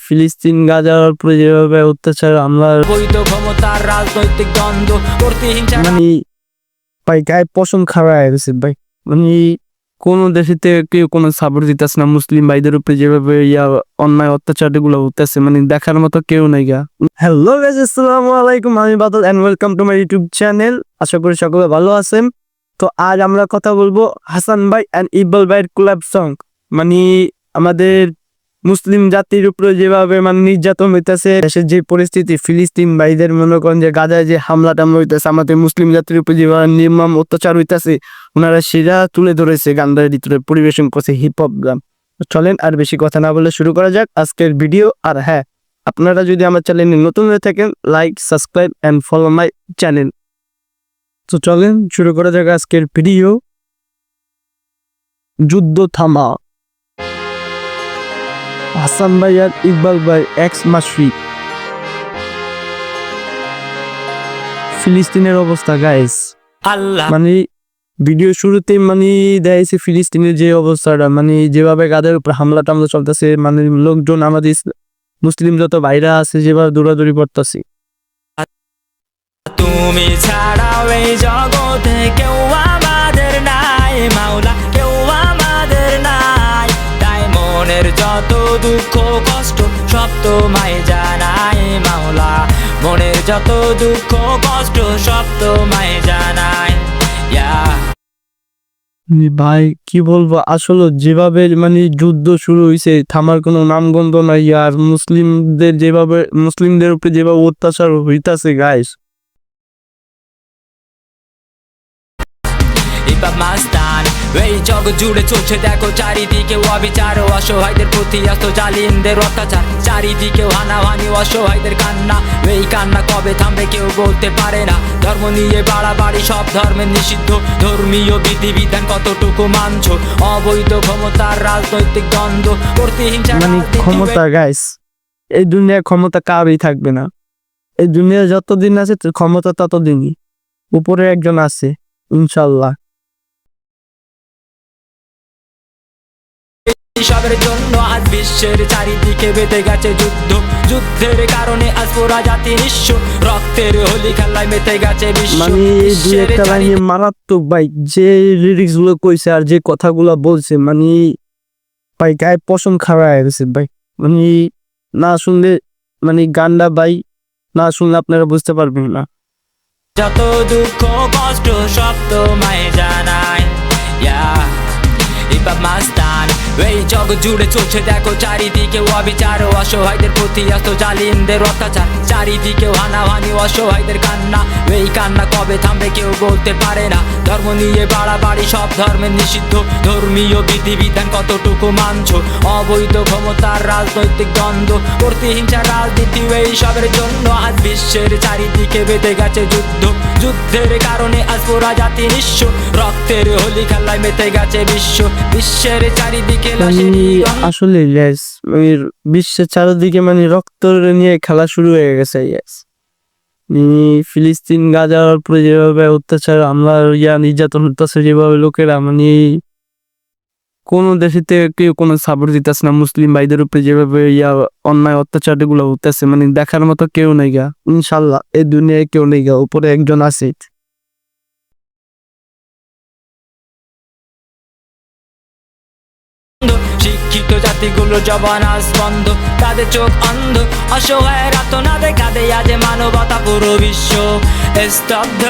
ফিলিস্তিন গাজার উপরে যেভাবে অত্যাচার হামলার বৈধ ক্ষমতার রাজনৈতিক দ্বন্দ্ব প্রতিহিংসা মানে ভাই গায়ে পশম খাওয়া হয়ে গেছে ভাই। মানে কোনো দেশেতে কেউ কোনো সাপোর্ট দিতেছে না মুসলিম ভাইদের উপরে যেভাবে অন্যায় অত্যাচার গুলো হতেছে, মানে দেখার মতো কেউ নাই গা। হ্যালো গাইস, আসসালামু আলাইকুম, আমি Badal and welcome to my YouTube channel. আশা করি সকলে ভালো আছেন। তো আজ আমরা কথা বলবো হাসান ভাই এন্ড ইকবাল ভাইয়ের কোলাব সং। মানে আমাদের মুসলিম জাতির উপরে যেভাবে মানে নির্যাতন হইতেছে, দেশের যে পরিস্থিতি, ফিলিস্তিন ভাইদের মনে করেন যে গাজায় যে হামলা টামলা হইতেছে, আমাদের মুসলিম জাতির উপরে যেভাবে নির্মম অত্যাচার হইতেছে, ওনারা সেটা তুলে ধরেছে গানটার ভিতরে, পরিবেশন করছে হিপ হপ গান। চলেন আর বেশি কথা না বলে শুরু করা যাক আজকের ভিডিও। আর হ্যাঁ, আপনারা যদি আমার চ্যানেলে নতুন হয়ে থাকেন, like, subscribe and follow my channel. তো চলেন শুরু করা যাক আজকের ভিডিও। যুদ্ধ থামা, হাসান ভাই আর ইকবাল ভাই এক্স মাসরি। ফিলিস্তিনের অবস্থা গাইস, আল্লাহ মানে ভিডিও শুরুতে মানে দেখাইছে ফিলিস্তিনের যে অবস্থাটা, মানে যেভাবে গাদের উপর হামলা টামলা চলতেছে, মানে লোকজন আমাদের মুসলিম যত ভাইরা আছে যেভাবে দৌড়াদৌড়ি করতেছে। তুমি ছাড়াও এই জগতে কেউ আমাদের নাই, মাওলা কেউ আমাদের নাই। তাই মনের যত দুঃখ কষ্ট সব তোমায় জানাই মাওলা, মনের যত দুঃখ কষ্ট সব তোমায় জানাই। ভাই কি বলবো, আসলে যেভাবে মানে যুদ্ধ শুরু হয়েছে থামার কোনো নামগন্ধ নাই। আর মুসলিমদের উপরে যেভাবে অত্যাচার হইতাছে গাইস, মাস্তান এই জগৎ জুড়ে চলছে দেখো চারিদিকে অবিচার, অসহায়দের প্রতি আসতো জালিমদের অত্যাচার, চারিদিকে হানাহানি, অসহায়দের কান্না। এই কান্না কবে থামবে কেউ বলতে পারে না। ধর্ম নিয়ে বাড়াবাড়ি সব ধর্মের নিষিদ্ধ, ধর্মীয় বিধিবিধান কতটুকু মানছো? অবৈধ ক্ষমতার রাজনৈতিক দ্বন্দ্ব প্রতিহিংসা, মানে ক্ষমতা গাইস, এই দুনিয়ায় ক্ষমতা কারই থাকবে না। এই দুনিয়া যতদিন আছে ক্ষমতা ততদিনই। উপরে একজন আছে ইনশাল্লাহ। সবের জন্য আজ বিশ্বের চারিদিকে বেঁধে গেছে যুদ্ধ, যুদ্ধের কারণে আজ পুরা জাতি নিঃস্ব, রক্তের হোলি খেলায় মেতে গেছে বিশ্ব। মানে দুই একটা লাইনে মারাত্মক ভাই, যে লিরিক্স গুলো কইছে আর যে কথাগুলো বলছে, মানে ভাই গায়ে পশম খাওয়া হয়ে গেছে ভাই। মানে না শুনলে মানে গানটা ভাই না শুনলে আপনারা বুঝতে পারবেন না। যত দুঃখ কষ্ট সব তোমায় জানাই, মাস্তান এই জগৎ জুড়ে চলছে দেখো চারিদিকে অবিচার, অসহায়দের প্রতি আসতো জালিমদের অত্যাচার, চারিদিকে হানাহানি, অসহায়দের কান্না। এই কান্না কবে থামবে কেউ বলতে পারে না। ধর্ম নিয়ে বাড়াবাড়ি সব ধর্মের নিষিদ্ধ, ধর্মীয় বিধিবিধান কতটুকু মানছো? অবৈধ ক্ষমতার রাজনৈতিক দ্বন্দ্ব প্রতিহিংসা রাজনীতি, এই সবের জন্য আজ বিশ্বের চারিদিকে বেঁধে গেছে যুদ্ধ, যুদ্ধের কারণে আজ পুরা জাতি নিঃস্ব, রক্তের হোলি খেলায় মেতে গেছে বিশ্ব। বিশ্বের চারিদিকে আসলে বিশ্বের চারিদিকে মানে রক্ত নিয়ে খেলা শুরু হয়ে গেছে। ফিলিস্তিন গাজার উপরে যেভাবে অত্যাচার হামলা নির্যাতন হচ্ছে, যেভাবে লোকেরা মানে কোনো দেশেতে কেউ কোনো সাপোর্ট দিতেছে না মুসলিম ভাইদের উপরে যেভাবে অন্যায় অত্যাচার গুলো হতেছে, মানে দেখার মতো কেউ নেই গা। ইনশাল্লাহ এই দুনিয়ায় কেউ নেই গা, উপরে একজন আছে। শিক্ষিত জাতিগুলো জবান আজ বন্ধ, তাদের চোখ অন্ধ, অসহায়ের আর্তনাদে কাঁদে আজ মানবতা পুরো বিশ্ব স্তব্ধ।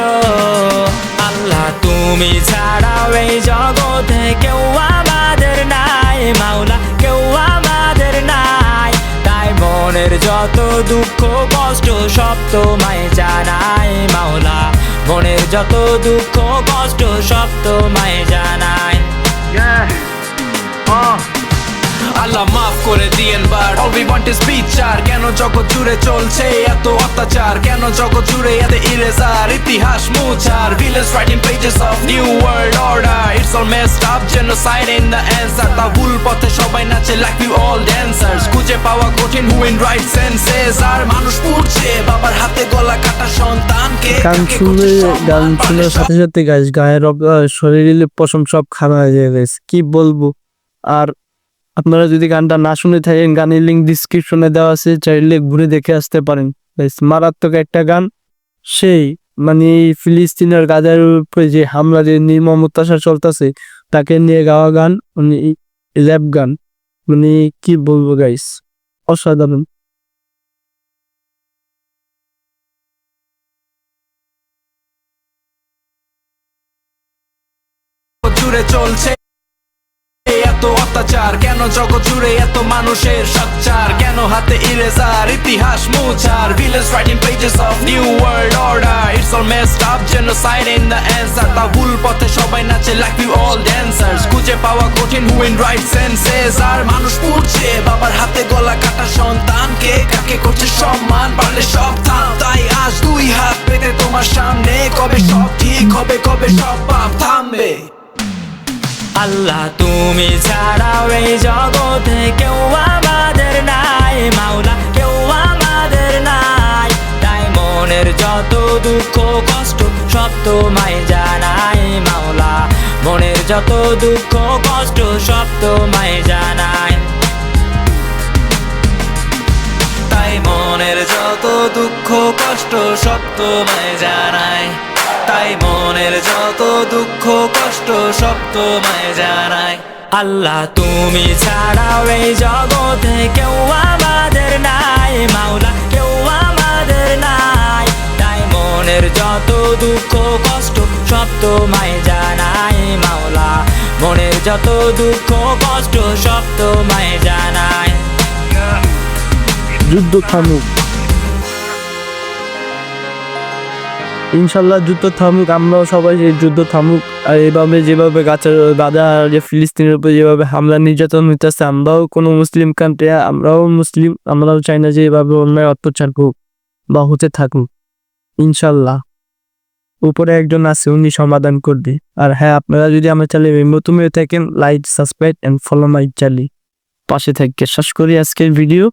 আল্লাহ তুমি ছাড়াও এই জগতে কেউ আমাদের নাই, মাওলা কেউ আমাদের নাই। তাই মনের যত দুঃখ কষ্ট সব তোমায় জানাই মাওলা, মনের যত দুঃখ কষ্ট সব তোমায় জানাই। আল্লাহ মাফ করে দিয়েন বার, all we want is বিচার। কেন জগৎ জুড়ে চলছে এত অত্যাচার, কেন জগৎ জুড়ে এত ইরেজার, ইতিহাস মুছার, villains writing pages of new world order, it's all messed up, genocide in the answer। তা ভুল পথে সবাই নাচে like we all dancers, খুঁজে পাওয়া কঠিন who in right senses। আর মানুষ পুড়ছে বাবার হাতে গলা কাটা সন্তানকে, গান শোনার সাথে সাথে গায়ের শরীরে পশম সব খারাপ হয়ে গেছে, কি বলবো। আর আপনারা যদি গানটা না শুনে থাকেন, গানের লিঙ্ক ডিসক্রিপশনে দেওয়া আছে, চাইলে ঘুরে দেখে আসতে পারেন। বেশ মারাত্মক একটা গান। সেই মানে ফিলিস্তিনের গাজার উপরে যে হামলা, যে নির্মম অত্যাচার চলতেছে, তাকে নিয়ে গাওয়া গান, মানে র্যাপ গান, মানে কি বলবো গাইস, অসাধারণ। জুড়ে চলছে এত অত্যাচার, কেন জগৎ জুড়ে এত মানুষের সচ্চার, কেন হাতে ইরেজার ইতিহাস মুছার, villains writing pages of new world order, it's all messed up, genocide in the answer, তা ভুল পথে সবাই নাচে like we all dancers, খুঁজে পাওয়া কঠিন who in right senses, আর মানুষ পুড়ছে বাবার হাতে গলা কাটা সন্তানকে, কাকে করছে সম্মান, পারলে সব থাম, তাই আজ দুই হাত পেতে তোমার সামনে, কবে সব ঠিক হবে, কবে সব পাপ থামবে। আল্লাহ তুমি ছাড়াও এই জগতে কেউ আমাদের নাই, মাওলা কেউ আমাদের নাই, তাই মনের যত দুঃখ কষ্ট সব তোমায় জানাই, মাওলা মনের যত দুঃখ কষ্ট সব তোমায় জানাই, তাই মনের যত দুঃখ কষ্ট সব তোমায় জানাই, তাই মনের যত দুঃখ কষ্ট সব তোমায় জানাই। আল্লাহ তুমি ছাড়াও এই জগতে কেউ আমাদের নাই, মাওলা কেউ আমাদের নাই, তাই মনের যত দুঃখ কষ্ট সব তোমায় জানাই, মাওলা মনের যত দুঃখ কষ্ট সব তোমায় জানাই। যুদ্ধ থামুক, ইনশাল্লাহ যুদ্ধ থামুক, আমরাও সবাই এই যুদ্ধ থামুক। আর এভাবে যেভাবে গাজা যে ফিলিস্তিনের উপর যেভাবে হামলা নির্যাতন হইতেছে, আমরাও কোনো মুসলিম কান্ট্রি, আমরাও মুসলিম, আমরাও চাই না যে এভাবে অন্যায় অত্যাচার হোক বা হতে থাকুক। ইনশাল্লাহ উপরে একজন আছে, উনি সমাধান করবে। আর হ্যাঁ, আপনারা যদি আমার চ্যানেলে নতুন হয়ে থাকেন, like, subscribe and follow my channel, পাশে থেকে শেষ করি আজকের ভিডিও।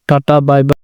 Tata, bye bye.